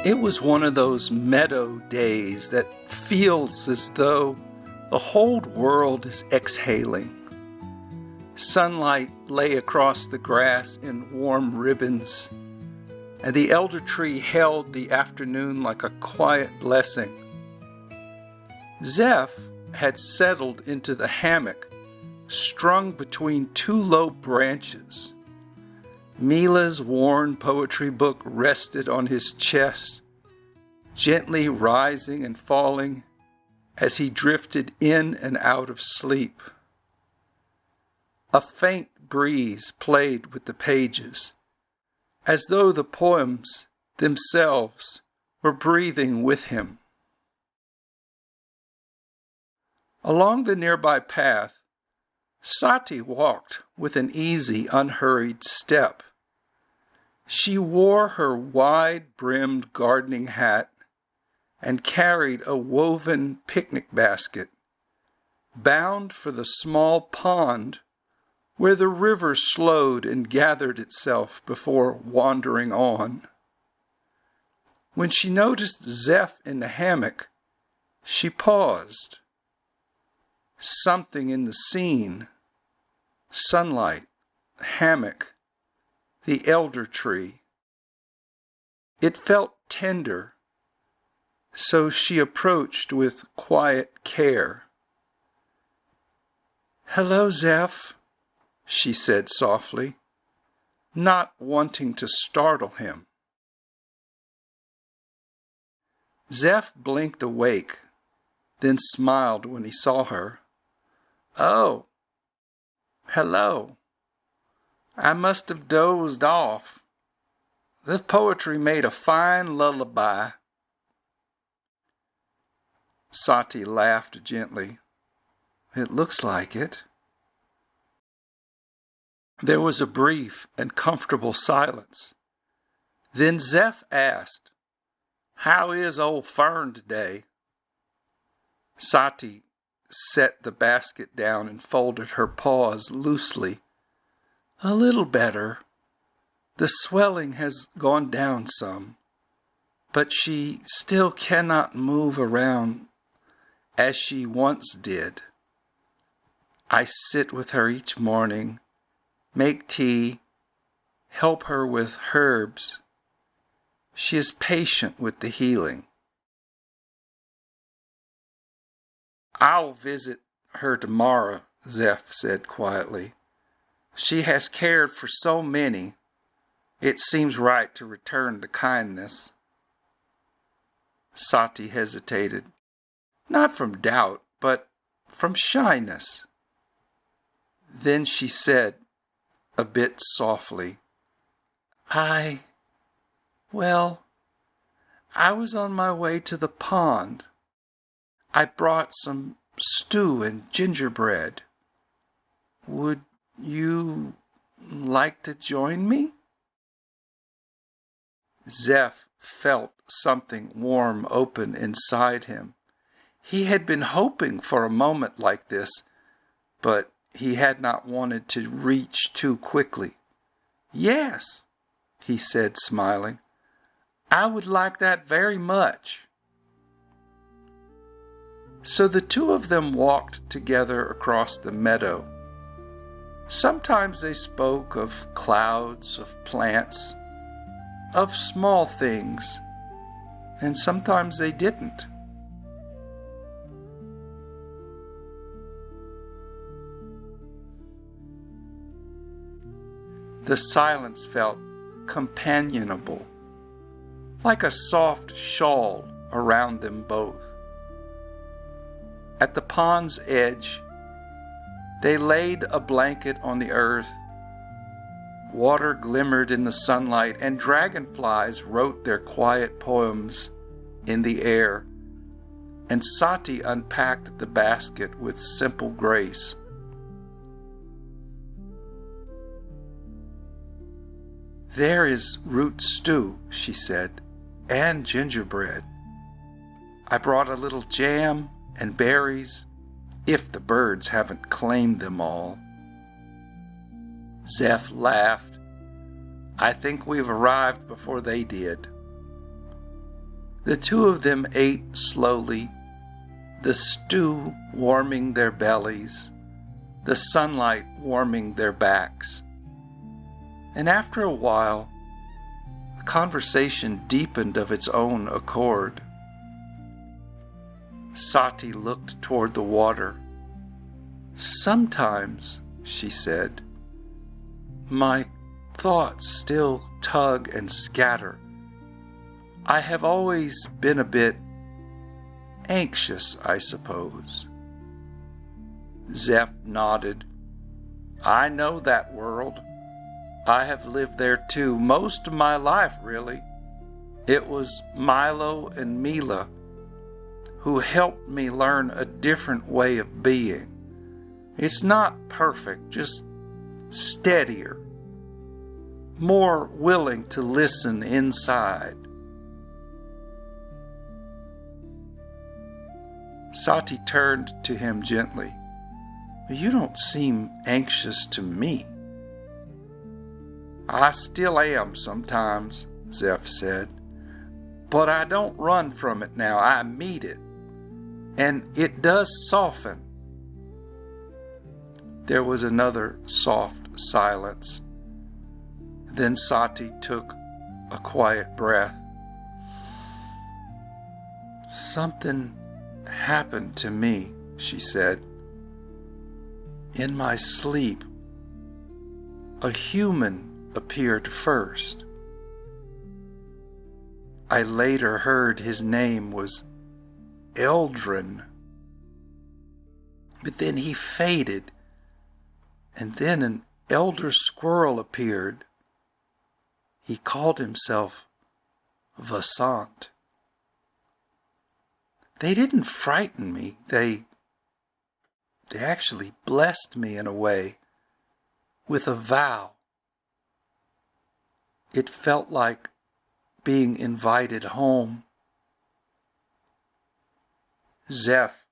It was one of those meadow days that feels as though the whole world is exhaling. Sunlight lay across the grass in warm ribbons, and the elder tree held the afternoon like a quiet blessing. Zeff had settled into the hammock, strung between two low branches. Mila's worn poetry book rested on his chest, gently rising and falling as he drifted in and out of sleep. A faint breeze played with the pages, as though the poems themselves were breathing with him. Along the nearby path, Sati walked with an easy, unhurried step. She wore her wide-brimmed gardening hat and carried a woven picnic basket, bound for the small pond where the river slowed and gathered itself before wandering on. When she noticed Zeff in the hammock, she paused. Something in the scene, sunlight, hammock, the elder tree. It felt tender, so she approached with quiet care. "Hello, Zeff," she said softly, not wanting to startle him. Zeff blinked awake, then smiled when he saw her. "Oh, hello. I must have dozed off. This poetry made a fine lullaby." Sati laughed gently. "It looks like it." There was a brief and comfortable silence. Then Zeff asked, "How is old Fern today?" Sati set the basket down and folded her paws loosely. "A little better. The swelling has gone down some, but she still cannot move around as she once did. I sit with her each morning, make tea, help her with herbs. She is patient with the healing." "I'll visit her tomorrow," Zeff said quietly. "She has cared for so many. It seems right to return the kindness." Sati hesitated, not from doubt, but from shyness. Then she said, a bit softly, I was on my way to the pond. I brought some stew and gingerbread. Would you like to join me?" Zeff felt something warm open inside him. He had been hoping for a moment like this, but he had not wanted to reach too quickly. "Yes," he said, smiling. "I would like that very much." So the two of them walked together across the meadow. Sometimes they spoke of clouds, of plants, of small things, and sometimes they didn't. The silence felt companionable, like a soft shawl around them both. At the pond's edge, they laid a blanket on the earth. Water glimmered in the sunlight, and dragonflies wrote their quiet poems in the air, and Sati unpacked the basket with simple grace. "There is root stew," she said, "and gingerbread. I brought a little jam and berries, if the birds haven't claimed them all." Zeff laughed. "I think we've arrived before they did." The two of them ate slowly, the stew warming their bellies, the sunlight warming their backs. And after a while, the conversation deepened of its own accord. Sati looked toward the water. "Sometimes," she said, "my thoughts still tug and scatter. I have always been a bit anxious, I suppose." Zeff nodded. "I know that world. I have lived there too, most of my life, really. It was Milo and Mila who helped me learn a different way of being. It's not perfect, just steadier, more willing to listen inside." Sati turned to him gently. "You don't seem anxious to me." "I still am sometimes," Zeff said. "But I don't run from it now. I meet it. And it does soften." There was another soft silence. Then Sati took a quiet breath. "Something happened to me," she said. "In my sleep, a human appeared first. I later heard his name was Eldren. But then he faded, and then an elder squirrel appeared. He called himself Vasant. They didn't frighten me. They actually blessed me in a way, with a vow. It felt like being invited home." Zeff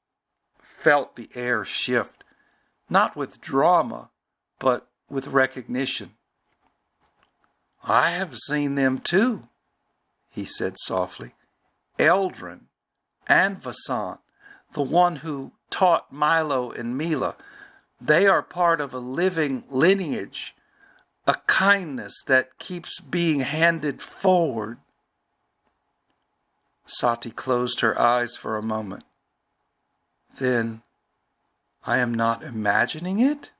felt the air shift, not with drama, but with recognition. "I have seen them too," he said softly. "Eldren and Vasant, the one who taught Milo and Mila. They are part of a living lineage, a kindness that keeps being handed forward." Sati closed her eyes for a moment. "Then I am not imagining it?"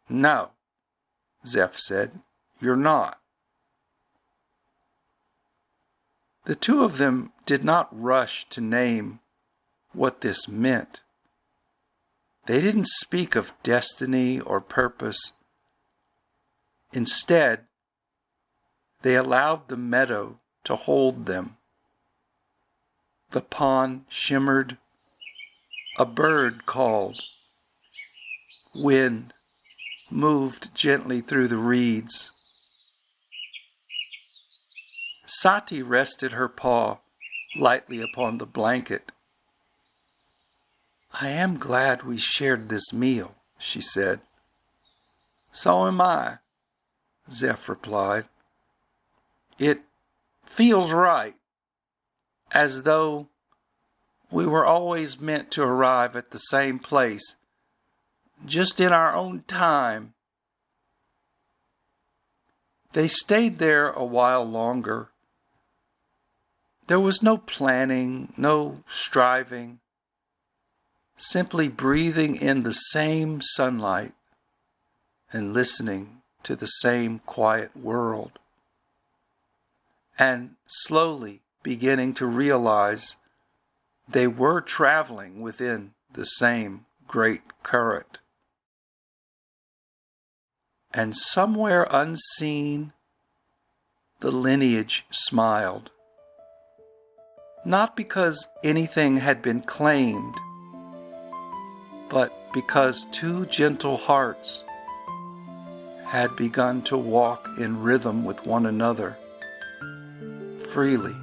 "No," Zeff said, "you're not." The two of them did not rush to name what this meant. They didn't speak of destiny or purpose. Instead, they allowed the meadow to hold them. The pond shimmered. A bird called. Wind moved gently through the reeds. Sati rested her paw lightly upon the blanket. "I am glad we shared this meal," she said. "So am I," Zeff replied. "It feels right, as though we were always meant to arrive at the same place, just in our own time." They stayed there a while longer. There was no planning, no striving, simply breathing in the same sunlight and listening to the same quiet world, and slowly beginning to realize they were traveling within the same great current. And somewhere unseen, the lineage smiled. Not because anything had been claimed, but because two gentle hearts had begun to walk in rhythm with one another, freely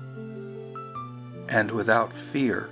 and without fear.